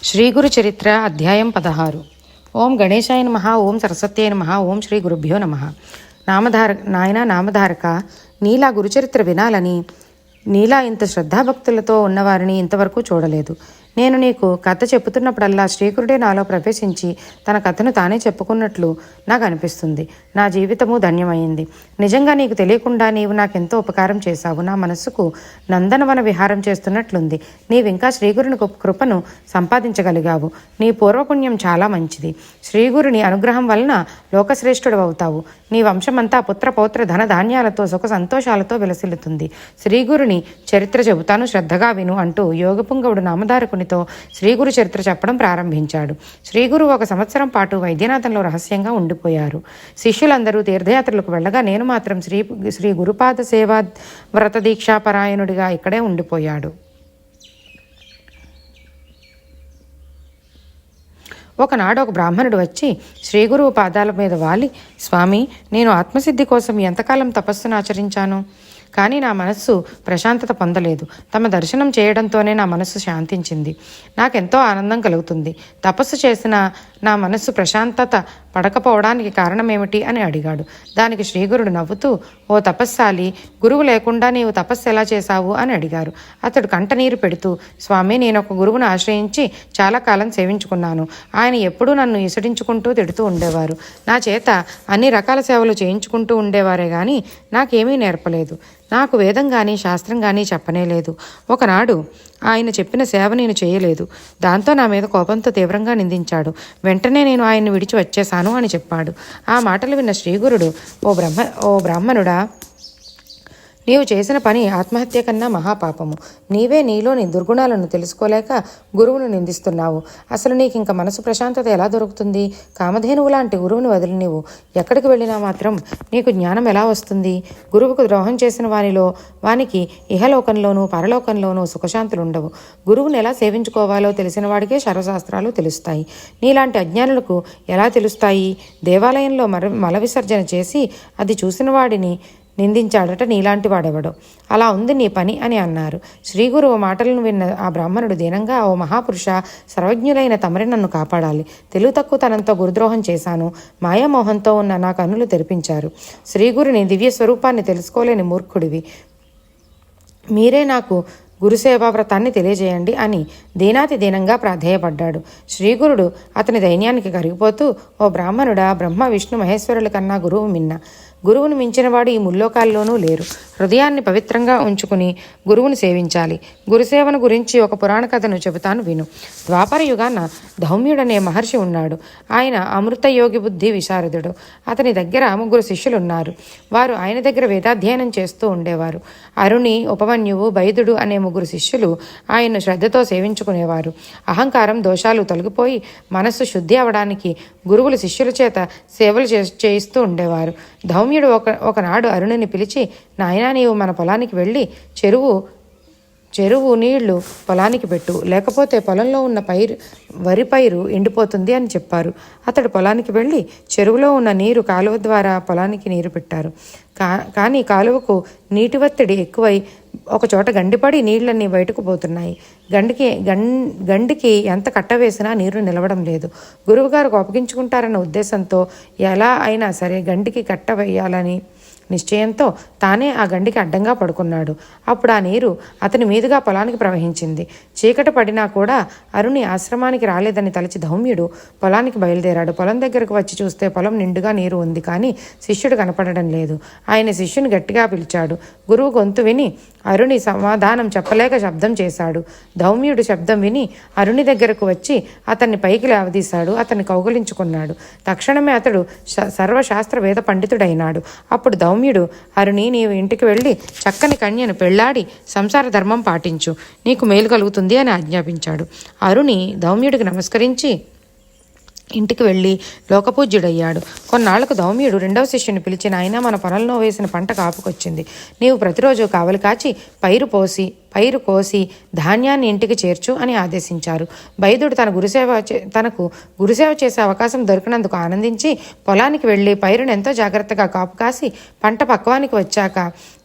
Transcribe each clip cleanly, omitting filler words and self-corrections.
శ్రీ గురు చరిత్ర అధ్యాయం 16. ఓం గణేశాయ నమః. ఓం సరస్వత్యై నమః. ఓం శ్రీ గురుభ్యో నమః. నామధారక, నీలా గురుచరిత్ర వినాలని, నీలా ఇంత శ్రద్ధాభక్తులతో ఉన్నవారిని ఇంతవరకు చూడలేదు. నేను నీకు కథ చెప్పుతున్నప్పుడల్లా శ్రీకరుడే నాలో ప్రవేశించి తన కథను తానే చెప్పుకున్నట్లు నాకు అనిపిస్తుంది. నా జీవితము ధన్యమైంది. నిజంగా నీకు తెలియకుండా నీవు నాకెంతో ఉపకారం చేశావు. నా మనస్సుకు నందనవన విహారం చేస్తున్నట్లుంది. నీవింకా శ్రీగురుని కృపను సంపాదించగలిగావు. నీ పూర్వపుణ్యం చాలా మంచిది. శ్రీగురుని అనుగ్రహం వలన లోకశ్రేష్ఠుడు అవుతావు. నీ వంశమంతా పుత్ర పౌత్ర ధన ధాన్యాలతో సుఖ సంతోషాలతో విలసిల్లుతుంది. శ్రీగురుని చరిత్ర చెబుతాను, శ్రద్ధగా విను అంటూ యోగపుంగవుడు నామధారకునితో శ్రీగురు చరిత్ర చెప్పడం ప్రారంభించాడు. శ్రీగురు 1 సంవత్సరం పాటు వైద్యనాథంలో రహస్యంగా ఉండిపోయారు. శిష్యులందరూ తీర్థయాత్రలకు వెళ్ళగా నేను మాత్రం శ్రీ గురుపాద సేవా వ్రత దీక్షాపరాయణుడిగా ఇక్కడే ఉండిపోయాడు. ఒకనాడు ఒక బ్రాహ్మణుడు వచ్చి శ్రీగురువు పాదాల మీద వాలి, స్వామి, నేను ఆత్మసిద్ధి కోసం ఎంతకాలం తపస్సును ఆచరించాను, కానీ నా మనస్సు ప్రశాంతత పొందలేదు. తమ దర్శనం చేయడంతోనే నా మనస్సు శాంతించింది. నాకెంతో ఆనందం కలుగుతుంది. తపస్సు చేసిన నా మనస్సు ప్రశాంతత పడకపోవడానికి కారణమేమిటి అని అడిగాడు. దానికి శ్రీగురుడు నవ్వుతూ, ఓ తపస్సాలి, గురువు లేకుండా నీవు తపస్సు ఎలా చేశావు అని అడిగారు. అతడు కంటనీరు పెడుతూ, స్వామి, నేను ఒక గురువును ఆశ్రయించి చాలా కాలం సేవించుకున్నాను. ఆయన ఎప్పుడూ నన్ను ఇసడించుకుంటూ తిడుతూ ఉండేవారు. నా చేత అన్ని రకాల సేవలు చేయించుకుంటూ ఉండేవారే గాని నాకేమీ నేర్పలేదు. నాకు వేదం కానీ శాస్త్రం కానీ చెప్పనేలేదు. ఒకనాడు ఆయన చెప్పిన సేవ నేను చేయలేదు. దాంతో నా మీద కోపంతో తీవ్రంగా నిందించాడు. వెంటనే నేను ఆయన్ని విడిచి వచ్చేశాను అని చెప్పాడు. ఆ మాటలు విన్న శ్రీగురుడు, ఓ బ్రాహ్మణుడా, నీవు చేసిన పని ఆత్మహత్య కన్నా మహాపాపము. నీవే నీలోని దుర్గుణాలను తెలుసుకోలేక గురువును నిందిస్తున్నావు. అసలు నీకింక మనసు ప్రశాంతత ఎలా దొరుకుతుంది? కామధేనువు లాంటి గురువుని వదిలి నీవు ఎక్కడికి వెళ్ళినా మాత్రం నీకు జ్ఞానం ఎలా వస్తుంది? గురువుకు ద్రోహం చేసిన వానికి ఇహలోకంలోనూ పరలోకంలోనూ సుఖశాంతులు ఉండవు. గురువుని ఎలా సేవించుకోవాలో తెలిసిన వాడికే సర్వశాస్త్రాలు తెలుస్తాయి. నీలాంటి అజ్ఞానులకు ఎలా తెలుస్తాయి? దేవాలయంలో మల విసర్జన చేసి అది చూసిన వాడిని నిందించాడట నీలాంటి వాడెవడో. అలా ఉంది నీ పని అని అన్నారు. శ్రీగురువు మాటలను విన్న ఆ బ్రాహ్మణుడు దీనంగా, ఓ మహాపురుష, సర్వజ్ఞులైన తమరి నన్ను కాపాడాలి. తెలుగు తక్కువతనంతో గురుద్రోహం చేశాను. మాయామోహంతో ఉన్న నా కన్నులు తెరిపించారు. శ్రీగురుని దివ్య స్వరూపాన్ని తెలుసుకోలేని మూర్ఖుడివి. మీరే నాకు గురుసేవా వ్రతాన్ని తెలియజేయండి అని దీనాతి దీనంగా ప్రాధేయపడ్డాడు. శ్రీగురుడు అతని దైన్యానికి కరిగిపోతూ, ఓ బ్రాహ్మణుడా, బ్రహ్మ విష్ణు మహేశ్వరుల కన్నా గురువు మిన్న. గురువును మించినవాడు ఈ ముల్లోకాల్లోనూ లేరు. హృదయాన్ని పవిత్రంగా ఉంచుకుని గురువుని సేవించాలి. గురుసేవను గురించి ఒక పురాణ కథను చెబుతాను, విను. ద్వాపర యుగాన ధౌమ్యుడనే మహర్షి ఉన్నాడు. ఆయన అమృత యోగి బుద్ధి విశారదుడు. అతని దగ్గర 3 శిష్యులున్నారు. వారు ఆయన దగ్గర వేదాధ్యయనం చేస్తూ ఉండేవారు. అరుణి, ఉపమన్యువు, బైదుడు అనే 3 శిష్యులు ఆయన్ను శ్రద్ధతో సేవించుకునేవారు. అహంకారం, దోషాలు తొలగిపోయి మనస్సు శుద్ధి అవడానికి గురువులు శిష్యుల చేత సేవలు చేయిస్తూ ఉండేవారు. ధౌమ్యుడు ఒకనాడు అరుణుని పిలిచి, నాయనా, నీవు మన పొలానికి వెళ్ళి చెరువు నీళ్లు పొలానికి పెట్టు, లేకపోతే పొలంలో ఉన్న వరి పైరు ఎండిపోతుంది అని చెప్పారు. అతడు పొలానికి వెళ్ళి చెరువులో ఉన్న నీరు కాలువ ద్వారా పొలానికి నీరు పెట్టారు. కానీ కాలువకు నీటి ఒత్తిడి ఎక్కువై ఒకచోట గండిపడి నీళ్లన్నీ బయటకు పోతున్నాయి. గండికి ఎంత కట్టవేసినా నీరు నిలవడం లేదు. గురువుగారు కోపగించుకుంటారన్న ఉద్దేశంతో ఎలా అయినా సరే గండికి కట్ట వేయాలని నిశ్చయంతో తానే ఆ గండికి అడ్డంగా పడుకున్నాడు. అప్పుడు ఆ నీరు అతని మీదుగా పొలానికి ప్రవహించింది. చీకటి పడినా కూడా అరుణి ఆశ్రమానికి రాలేదని తలచి ధౌమ్యుడు పొలానికి బయలుదేరాడు. పొలం దగ్గరకు వచ్చి చూస్తే పొలం నిండుగా నీరు ఉంది, కానీ శిష్యుడు కనపడడం లేదు. ఆయన శిష్యుని గట్టిగా పిలిచాడు. గురువు గొంతు విని అరుణి సమాధానం చెప్పలేక శబ్దం చేశాడు. ధౌమ్యుడు శబ్దం విని అరుణి దగ్గరకు వచ్చి అతన్ని పైకి లేవదీశాడు. అతన్ని కౌగిలించుకున్నాడు. తక్షణమే అతడు సర్వశాస్త్ర వేద పండితుడైనాడు. అప్పుడు ధౌమ్యుడు, అరుణి, నీవు ఇంటికి వెళ్ళి చక్కని కన్యను పెళ్లాడి సంసార ధర్మం పాటించు, నీకు మేలు కలుగుతుంది అని ఆజ్ఞాపించాడు. అరుణి ధౌమ్యుడికి నమస్కరించి ఇంటికి వెళ్ళి లోకపూజ్యుడయ్యాడు. కొన్నాళ్లకు ధౌమ్యుడు 2వ శిష్యుని పిలిచి, నాయన, మన పొలంలో వేసిన పంట కాపుకొచ్చింది. నీవు ప్రతిరోజు కావలి కాచి పైరు పోసి పైరు కోసి ధాన్యాన్ని ఇంటికి చేర్చు అని ఆదేశించారు. బైదుడు తనకు గురుసేవ చేసే అవకాశం దొరికినందుకు ఆనందించి పొలానికి వెళ్ళి పైరును ఎంతో జాగ్రత్తగా కాపు కాసి పంట పక్వానికి వచ్చాక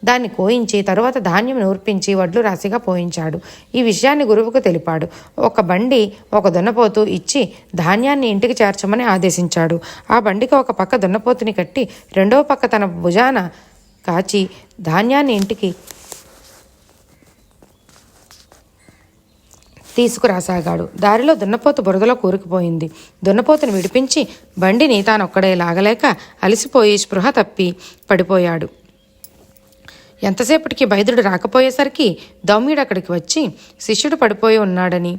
దాన్ని కోయించి తరువాత ధాన్యం నూర్పించి వడ్లు రాశిగా పోయించాడు. ఈ విషయాన్ని గురువుకు తెలిపాడు. ఒక బండి ఒక దున్నపోతు ఇచ్చి ధాన్యాన్ని ఇంటికి చేర్చమని ఆదేశించాడు. ఆ బండికి ఒక పక్క దున్నపోతుని కట్టి రెండవ పక్క తన భుజాన కాచి ధాన్యాన్ని ఇంటికి తీసుకురాసాగాడు. దారిలో దున్నపోతు బురదలో కూరుకుపోయింది. దున్నపోతుని విడిపించి బండిని తానొక్కడే లాగలేక అలసిపోయి స్పృహ తప్పి పడిపోయాడు. ఎంతసేపటికి బైదుడు రాకపోయేసరికి దౌమ్యుడు అక్కడికి వచ్చి శిష్యుడు పడిపోయి ఉన్నాడని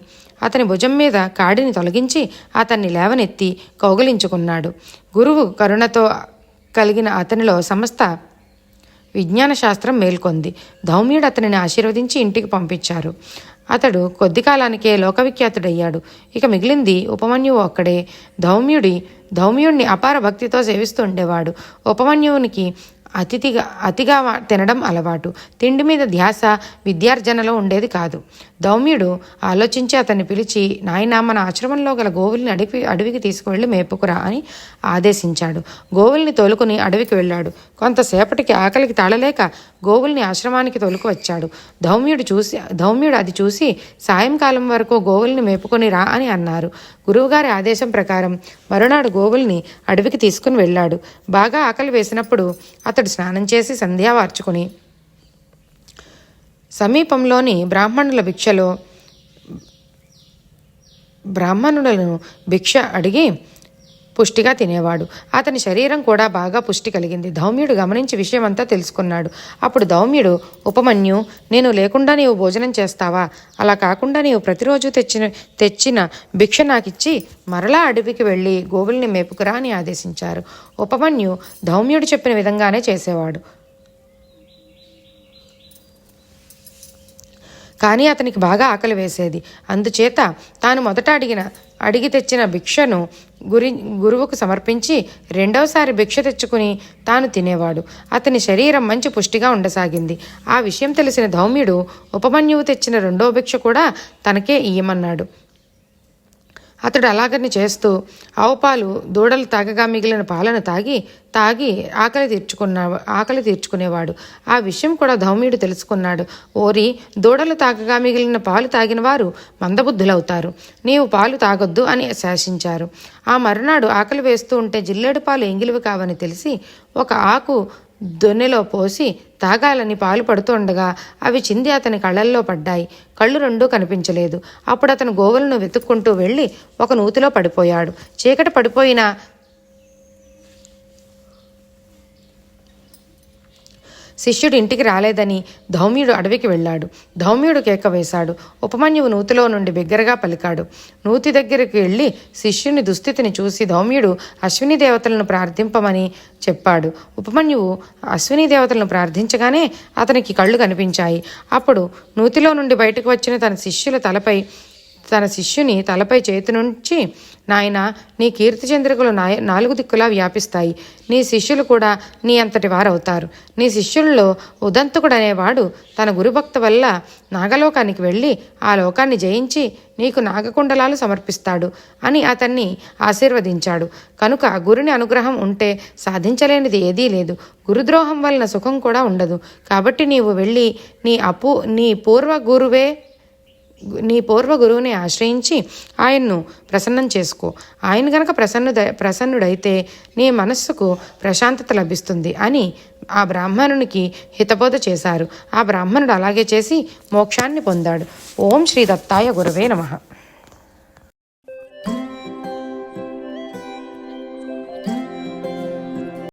అతని భుజం మీద కాడిని తొలగించి అతన్ని లేవనెత్తి కౌగిలించుకున్నాడు. గురువు కరుణతో కలిగిన అతనిలో సమస్త విజ్ఞాన శాస్త్రం మేల్కొంది. దౌమ్యుడు అతనిని ఆశీర్వదించి ఇంటికి పంపించారు. అతడు కొద్ది కాలానికే లోకవిఖ్యాతుడయ్యాడు. ఇక మిగిలింది ఉపమన్యువు ఒక్కడే. దౌమ్యుడిని అపార భక్తితో సేవిస్తూ ఉండేవాడు. ఉపమన్యువునికి అతిగా తినడం అలవాటు. తిండి మీద ధ్యాస విద్యార్జనలో ఉండేది కాదు. దౌమ్యుడు ఆలోచించి అతన్ని పిలిచి, నాయనా, మన ఆశ్రమంలో గల గోవుల్ని అడవికి తీసుకువెళ్ళి మేపుకురా అని ఆదేశించాడు. గోవుల్ని తోలుకుని అడవికి వెళ్ళాడు. కొంతసేపటికి ఆకలికి తాళలేక గోవుల్ని ఆశ్రమానికి తోలుకు వచ్చాడు. దౌమ్యుడు అది చూసి సాయంకాలం వరకు గోవుల్ని మేపుకొని రా అని అన్నారు. గురువుగారి ఆదేశం ప్రకారం మరునాడు గోవుల్ని అడవికి తీసుకుని వెళ్ళాడు. బాగా ఆకలి వేసినప్పుడు అతడు స్నానం చేసి సంధ్యా వార్చుకుని సమీపంలోని బ్రాహ్మణులను భిక్ష అడిగి పుష్టిగా తినేవాడు. అతని శరీరం కూడా బాగా పుష్టి కలిగింది. దౌమ్యుడు గమనించి విషయమంతా తెలుసుకున్నాడు. అప్పుడు దౌమ్యుడు, ఉపమన్యు, నేను లేకుండా నీవు భోజనం చేస్తావా? అలా కాకుండా నీవు ప్రతిరోజు తెచ్చిన భిక్ష నాకిచ్చి మరలా అడవికి వెళ్ళి గోవుల్ని మేపుకురా అని ఆదేశించారు. ఉపమన్యు దౌమ్యుడు చెప్పిన విధంగానే చేసేవాడు. కానీ అతనికి బాగా ఆకలి వేసేది. అందుచేత తాను మొదట అడిగి తెచ్చిన భిక్షను గురువుకు సమర్పించి రెండవసారి భిక్ష తెచ్చుకుని తాను తినేవాడు. అతని శరీరం మంచి పుష్టిగా ఉండసాగింది. ఆ విషయం తెలిసిన దౌమ్యుడు ఉపమన్యువు తెచ్చిన రెండో భిక్ష కూడా తనకే ఇయ్యమన్నాడు. అతడు అలాగని చేస్తూ ఆవు పాలు దూడలు తాగగా మిగిలిన పాలను తాగి ఆకలి తీర్చుకునేవాడు. ఆ విషయం కూడా దౌమ్యుడు తెలుసుకున్నాడు. ఓరి, దూడలు తాగగా మిగిలిన పాలు తాగిన వారు మందబుద్ధులవుతారు. నీవు పాలు తాగొద్దు అని శాసించారు. ఆ మరునాడు ఆకలి వేస్తూ ఉంటే జిల్లేడు పాలు ఎంగిలివి కావని తెలిసి ఒక ఆకు దొన్నెలో పోసి తాగాలని పాలు పడుతుండగా అవి చింది అతని కళ్ళల్లో పడ్డాయి. కళ్ళు రెండూ కనిపించలేదు. అప్పుడు అతను గోవులను వెతుక్కుంటూ వెళ్ళి ఒక నూతిలో పడిపోయాడు. చీకటి పడిపోయినా శిష్యుడు ఇంటికి రాలేదని దౌమ్యుడు అడవికి వెళ్ళాడు. దౌమ్యుడు కేక వేశాడు. ఉపమన్యువు నూతిలో నుండి బిగ్గరగా పలికాడు. నూతి దగ్గరికి వెళ్ళి శిష్యుని దుస్థితిని చూసి దౌమ్యుడు అశ్విని దేవతలను ప్రార్థింపమని చెప్పాడు. ఉపమన్యువు అశ్విని దేవతలను ప్రార్థించగానే అతనికి కళ్ళు కనిపించాయి. అప్పుడు నూతిలో నుండి బయటకు వచ్చిన తన శిష్యుని తలపై చేతి నుంచి, నాయనా, నీ కీర్తి చంద్రికలు 4 దిక్కులా వ్యాపిస్తాయి. నీ శిష్యులు కూడా నీ అంతటి వారవుతారు. నీ శిష్యుల్లో ఉదంతుకుడనేవాడు తన గురుభక్త వల్ల నాగలోకానికి వెళ్ళి ఆ లోకాన్ని జయించి నీకు నాగకుండలాలు సమర్పిస్తాడు అని అతన్ని ఆశీర్వదించాడు. కనుక గురుని అనుగ్రహం ఉంటే సాధించలేనిది ఏదీ లేదు. గురుద్రోహం వలన సుఖం కూడా ఉండదు. కాబట్టి నీవు వెళ్ళి నీ పూర్వ గురువుని ఆశ్రయించి ఆయన్ను ప్రసన్నం చేసుకో. ఆయన గనక ప్రసన్నుడైతే నీ మనస్సుకు ప్రశాంతత లభిస్తుంది అని ఆ బ్రాహ్మణునికి హితబోధ చేశారు. ఆ బ్రాహ్మణుడు అలాగే చేసి మోక్షాన్ని పొందాడు. ఓం శ్రీ దత్తాయ గురవే నమః.